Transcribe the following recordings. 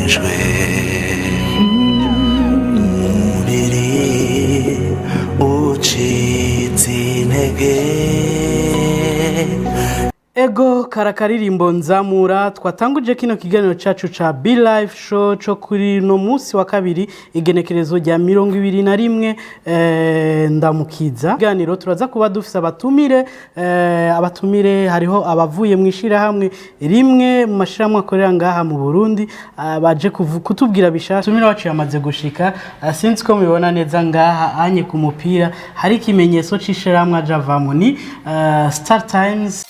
neshejwe umubiri ucitse intege. Ego karakaririmbo nzamura twatanguje kino kiganiro cacu ca Be Live Show co kuri no musi wa kabiri igenekerezo rya 21 ndamukiza. Kiganiro turaza kuba dufise abatumire hariho abavuye mwishira hamwe rimwe mu mashiramwe akorera ngaha mu Burundi baje kutubwira bishasha. Tumira wacu yamaze gushika sinzi ko mubibona neza ngaha anye ku mupira hari ikimenyetso c'ishiramwe ajavamo ni Startimes.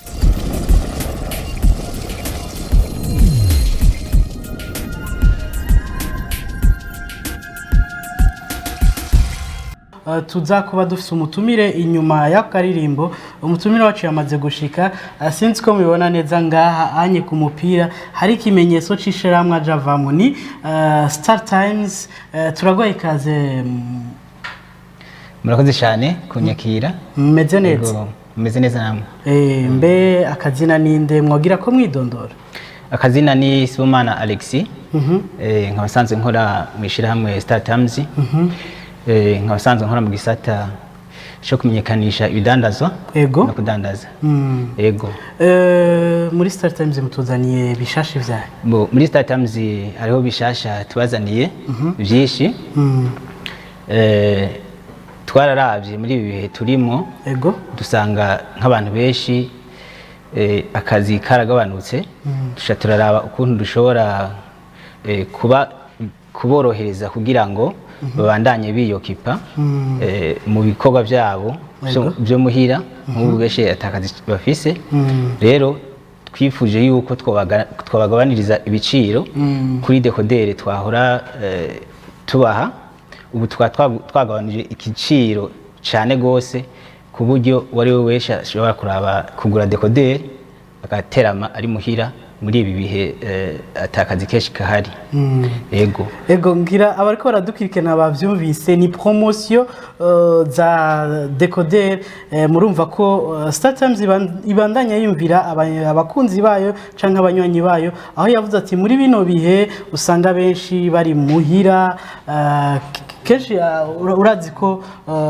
Tuza kuba dufise umutumire inyuma y'akaririmbo. Umutumire wacu yamaze gushika sinzi ko mubibona neza ngaha anye ku mupira hari ikimenyetso c'ishiramwe ajavamo ni Startimes. Turagoye ikaze. Murakoze cyane kunyakira. Meze neza. Meze neza namwe. Mbe akazina ninde mwogira ko mwidondora? Akazina ni Sibomana Alexis. Nkabasanzwe nkora mwishira hamwe Startimes. Nkabasanzwe nkora mu gisata cyo kumenyekanisha ibidandazwa no kudandaza. Ego. Muri Startimes mutuzaniye bishasha ivyaye. Muri Startimes hariho bishasha tubazaniye byinshi. Twararavye muri ibi bihe turimo. Ego. Dusanga nk'abantu benshi akazi karagabanutse. Turaraba ukuntu dushobora kuborohereza kugira ngo babandanye biyokipa mu bikorwa byabo byo muhira nk'ubweshe atakazi bafise. Rero twifuje yuko twabagabaniriza ibiciro kuri dekodere twahora tubaha. Ubu twagabanije igiciro cyane gose ku buryo wari we wese ashobora kugura dekodere agaterama ari muhira muri ibi bihe atakazi keshi kahari. Ego ngira abariko baradukirikana bavyumvise ni promotion za decoder. Murumva ko Startimes ibandanya yumvira abakunzi bayo canke abanywanyi bayo aho yavuze ati muri bino bihe usanga benshi bari muhira kenshi urazi ko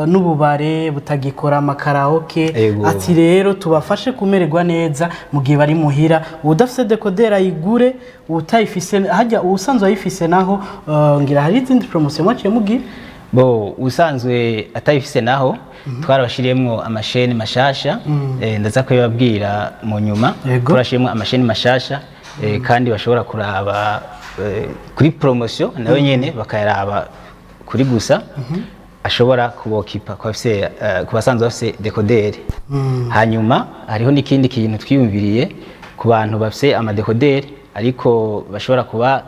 n'ububare butagikora amakaraoke. Ati rero tubafashe kumererwa neza mu gihe bari muhira. Udafise decoder ayigure, utayifise hajya usanzwe ayifise naho ngira hari izindi promotion mwaciye mugira. Usanzwe atayifise naho twarabashiriyemwo amasheni mashasha. Ndaza ko yababwira mu nyuma. Turashiriyemwo amasheni mashasha kandi bashobora kuraba kuri promotion nayo nyene bakayaraba kuri gusa ashobora kubokipa kubasanzwe bafise decoder. Hanyuma hariho n'ikindi kintu twiyumviriye ku bantu bafise amadecoder ariko bashobora kuba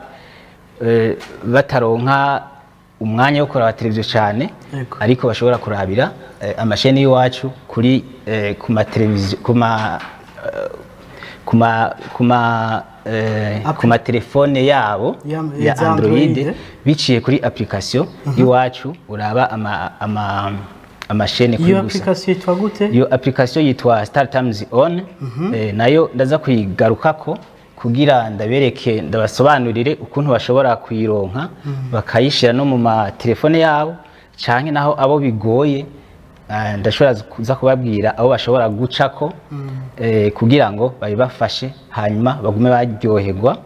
bataronka umwanya wo kuraba televiziyo cyane ariko bashobora kurabira amasheni y'iwacu kuri ku mateleviziyo ku matelefone yabo ya Android biciye kuri application y'iwacu uraba amasheni kuri gusa. Iyo application yitwa gute? Iyo application yitwa Startimes on. Nayo ndaza kuyigarukako kugira ndabereke ndabasobanurire ukuntu bashobora kuyironka bakayishira no mu matelefone yabo canke naho abo bigoye ndashobora kuza kubabwira abo bashobora gucako kugira ngo babibafashe hanyuma bagume baryoherwa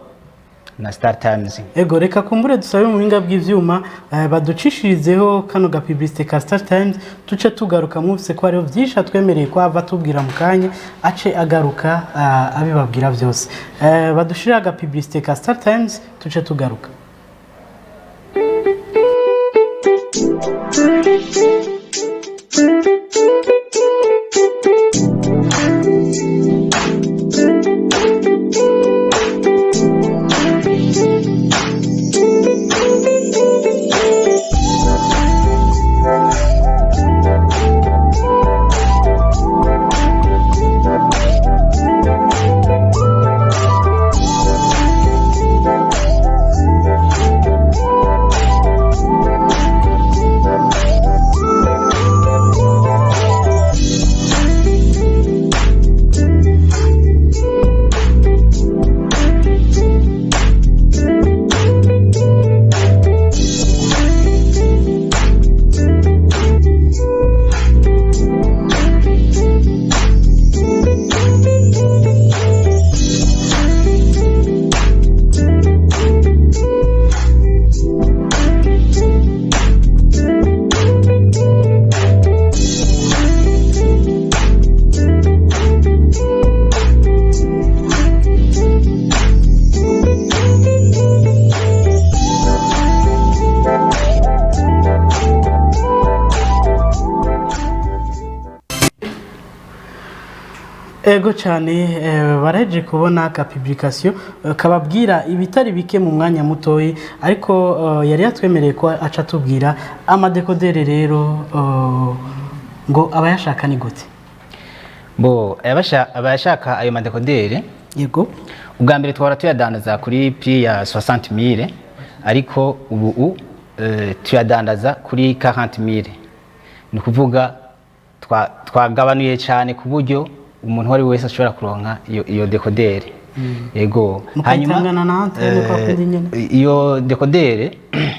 na Startimes. Ego reka kumbure dusabe mu binga bw'ivyuma baducishirizeho kano ga publicité ka Startimes tuce tugaruka muvise ko ariho vyinshi atwemereye ko ava tubwira mu kanya ace agaruka abibabwira byose. Badushira ga publicité ka Startimes tuce tugaruka. ego cyane baraje kubona ka publication kababwira ibitari bike mu mwanya mutoyi ariko yari yatwemereye ko aca tubwira amadekodere rero ngo abayashaka ni gute bo abayashaka ayo madekodere yego ubwa mbere twara tuyadandaza kuri prix ya 60,000 ariko ubu tuyadandaza kuri 40,000 ni kuvuga twagabanuye cyane ku buryo umuntu wari wese ashobora kuronka iyo dekodere yego hanyuma iyo dekodere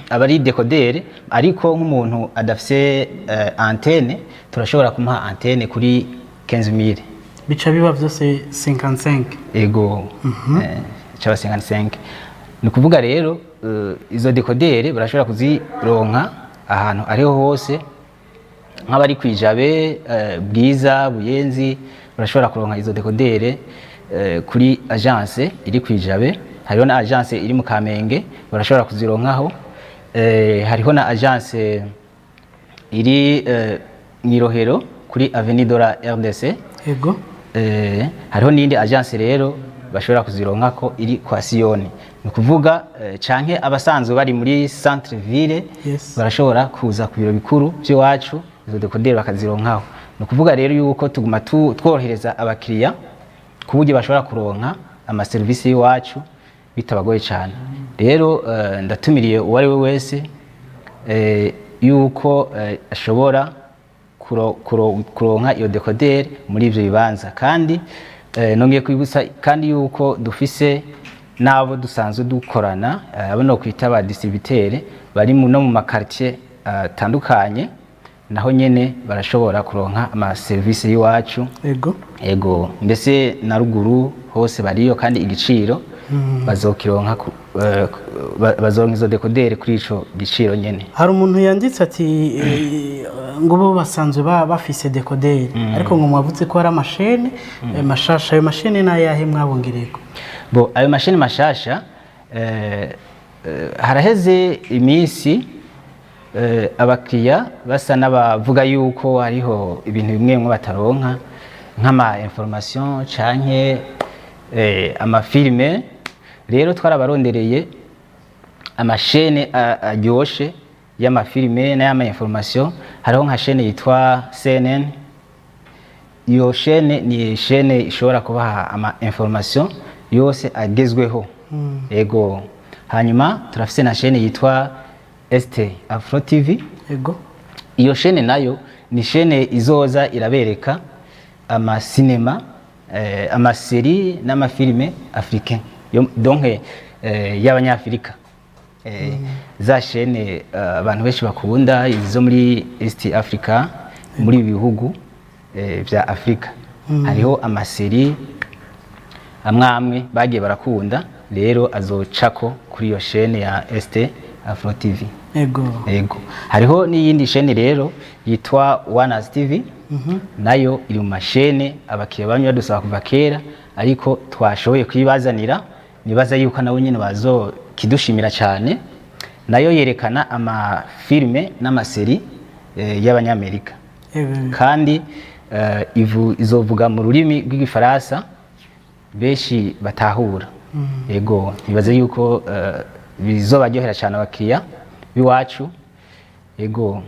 aba ari dekodere ariko nk'umuntu adafise antenne turashobora kumuha antenne kuri 15,000 bica biba byose 55 yego cyaba 55 ni kuvuga rero izo dekodere barashobora kuzironka ahantu ariho hose nk'abari kwijabe bwiza buyenzi barashobora kuronka izo dekodere kuri agence iri kwijabe hariho na agence iri mu Kamenge barashobora kuzironkaho hariho na agence iri Mwirohero kuri Avenue de la RDC yego hariho n'indi agence rero bashobora kuzironka ko iri kwa Siyoni ni kuvuga canke abasanzwe bari muri centre ville barashobora kuza ku biro bikuru by'iwacu izo dekodere bakazironkaho ni kuvuga rero yuko tuguma tworohereza abakiriya ku buryo bashobora kuronka amaserivisi y'iwacu bitabagoye cyane rero ndatumiriye uwo ari we wese yuko ashobora kuronka iyo dekodere muri ibyo bibanza kandi nongeye kwibutsa kandi yuko dufise n'abo dusanzwe dukorana abo no kwita ba distributeur bari no mu makartier atandukanye naho nyene barashobora kuronka ama service y'iwacu ego mbese na ruguru hose bariyo kandi igiciro bazokironka bazoronka izo dekodere kuri ico giciro nyene. Hari umuntu yanditse ati ngo bo basanzwe bafise dekodere ariko ngo mwavuze ko hari amashene mashasha ayo mashene nayahe mwabongereko bo ayo mashene mashasha haraheze iminsi abakiriya basa n'abavuga yuko hariho ibintu bimwe bataronka nk'ama information canke amafilme rero twarabarondereye amashene aryoshe y'amafilme n'ama information hariho nka shene yitwa CNN iyo shene ni shene ishobora kubaha ama information yose agezweho ego hanyuma turafise na shene yitwa ST Afro TV ego iyo shene nayo ni shene izoza irabereka ama cinema ama série n'amafilme africain donc y'abanyafrika za shene abantu benshi bakunda izo muri East Africa muri bihugu vya Afrika hariho ama série amwe bagiye barakunda rero azocako kuri iyo shene ya ST Afro TV ego hariho n'iyindi shene rero yitwa Wanas TV nayo iri mu mashene abakiriya bamwe badusaba kuva kera ariko twashoboye kwibazanira nibaza yuko nabo nyene bazo kidushimira cyane nayo yerekana ama filme n'amaseri y'abanyamerika kandi izovuga mu rurimi rw'igifaransa beshi batahura ego nibaza yuko bizobaryohera cyane abakiriya biwacu ego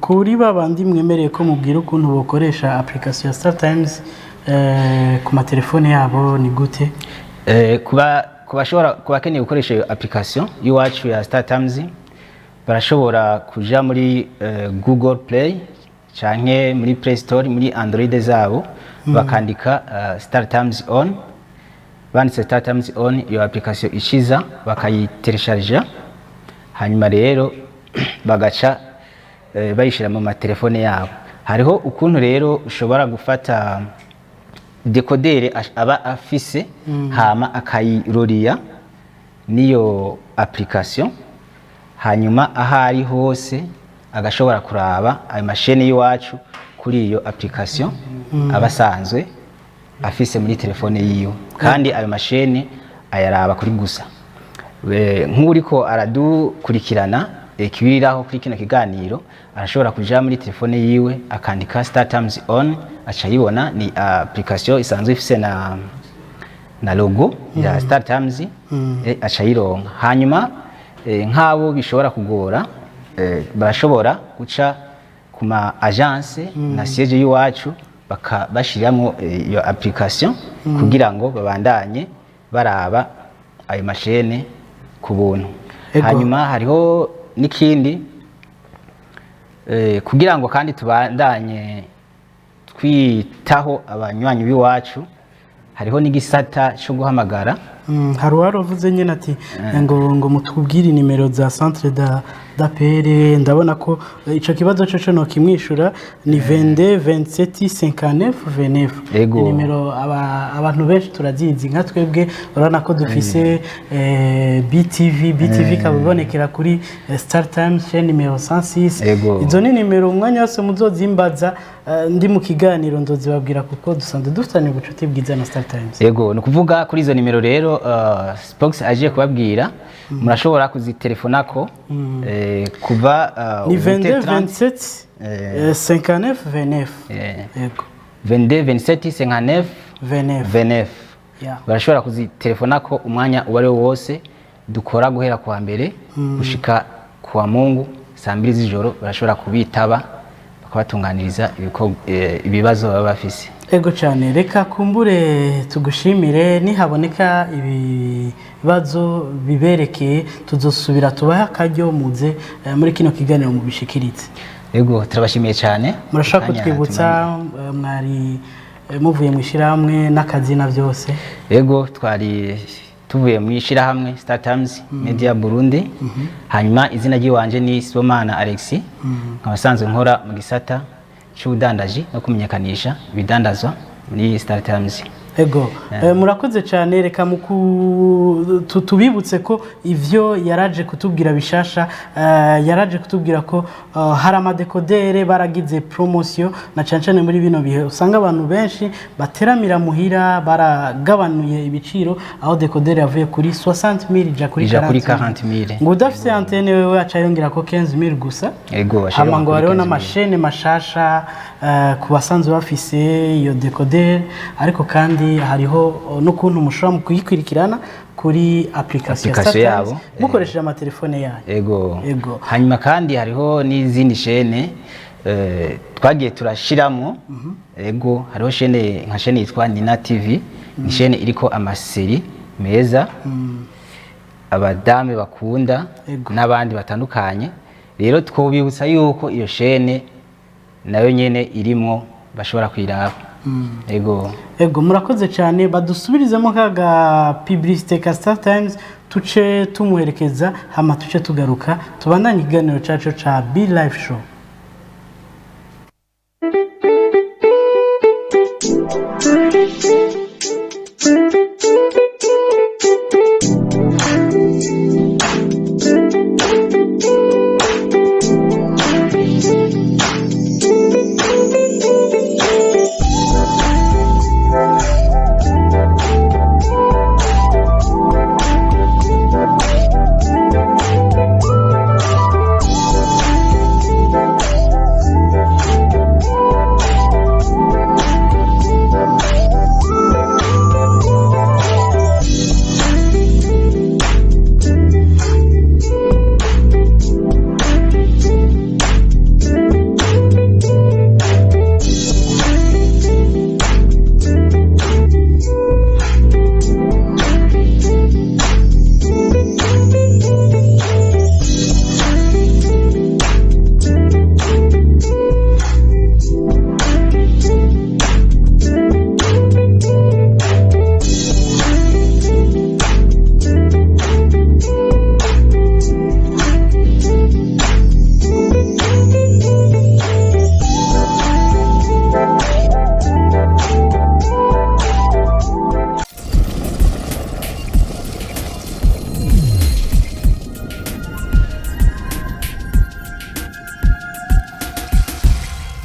kuri babandi mwemereye ko mubwira ukuntu bokoresha application ya Startimes ku matelefone yabo ni gute kubakeneye gukoresha iyo application y'iwacu ya Startimes barashobora kuja muri Google Play canke muri Play Store muri Android zabo bakandika Startimes on banditse Startimes on iyo application ishiza bakayiteresharija hanyuma rero bagaca bayishira mu matelefone yabo hariho ukuntu rero ushobora gufata dekodere aba afise hama akayiroriya niyo application hanyuma ahari hose agashobora kuraba ayo mashene y'iwacu kuri iyo application abasanzwe afise muri telefone yiyo kandi ayo mashene ayaraba kuri gusa nk'uriko aradukurikirana kibiriraho kuri kino kiganiro arashobora kuja muri telefone yiwe akandika Startimes on aca yibona. Ni application isanzwe ifise na logo ya Startimes aca yironka. Hanyuma nk'abo bishobora kugora barashobora guca ku ma agence na siège y'iwacu bakabashiramwo iyo application kugira ngo babandanye baraba ayo mashene ku buntu. Hanyuma hariho n'ikindi kugira ngo kandi tubandanye twitaho abanywanyi b'iwacu, hariho n'igisata cyo guhamagara. Hari uwaruvuze nyine ati ngo mutubwire nimero za centre d'appel. Ndabona ko ico kibazo cyo no kimwishura ni 22 27 59 29. Nimero abantu benshi turazizi nka twebwe, urabona ko dufise BTV kabibonekera kuri Startimes numero 106. Izo ni nimero umwanya wose muzozimbaza ndi mu kiganiro ndozibabwira kuko dusanzwe dufitanye ubucuti bwiza na Startimes. Yego, no kuvuga kuri izo nimero rero Spox aje kubabwira murashobora kuzitelefonako kuva ni 22 27 59 29. Yego, 22 27 59 29. Barashobora kuzitelefonako umwanya uwari wose. Dukora guhera kwa mbere gushika kwa Mungu saa 2 z'ijoro. Barashobora kubitaba bakabatunganiriza ibibazo baba bafise. Ego cyane, reka kumbure tugushimire. Nihaboneka ibibazo biberekeye tuzosubira tubaha akaryo muze muri kino kiganiro mubishikiritse. Ego, turabashimiye cyane. Murashaka kutwibutsa mwari muvuye mu ishirahamwe n'akazina byose? Ego, twari tuvuye mu ishirahamwe Startimes Media Burundi. Hanyuma izina ry'iwanje ni Sibomana Alexis. Nkabasanzwe nkora mu gisata cy'ubudandaji no kumenyekanisha ibidandazwa muri Startimes. Ego, murakoze cyane. Reka tubibutse ko ivyo yaraje kutubwira Bishasha, yaraje kutubwira ko hari amadekodere baragize promotion na cancane muri bino bihe. Usanga abantu benshi bateramira muhira baragabanuye ibiciro, aho dekodere yavuye kuri 60,000 ija kuri 40,000. Ngo udafite antenne wewe aca yongera ko 15,000 gusa. Ego, hama ngo hariho n'amashene mashasha ku basanzwe bafise iyo dekodere, ariko kandi hariho n'ukuntu mushobora mu kuyikurikirana kuri application yabo mukoresheje amatelefone yanyu. Ego. Hanyuma kandi hariho n'izindi shene twagiye turashiramo. Ego, hariho shene nka shene yitwa Nina TV. Ni shene iriko amaseri meza abadame bakunda n'abandi batandukanye. Rero twobibutsa yuko iyo shene nayo nyene irimo bashobora kwiraba. Ego, murakoze cyane. Badusubirizemo kaga publicité ka Startimes tuce tumuherekeza hama tuce tugaruka tubandanye ikiganiro cacu ca Be Live Show.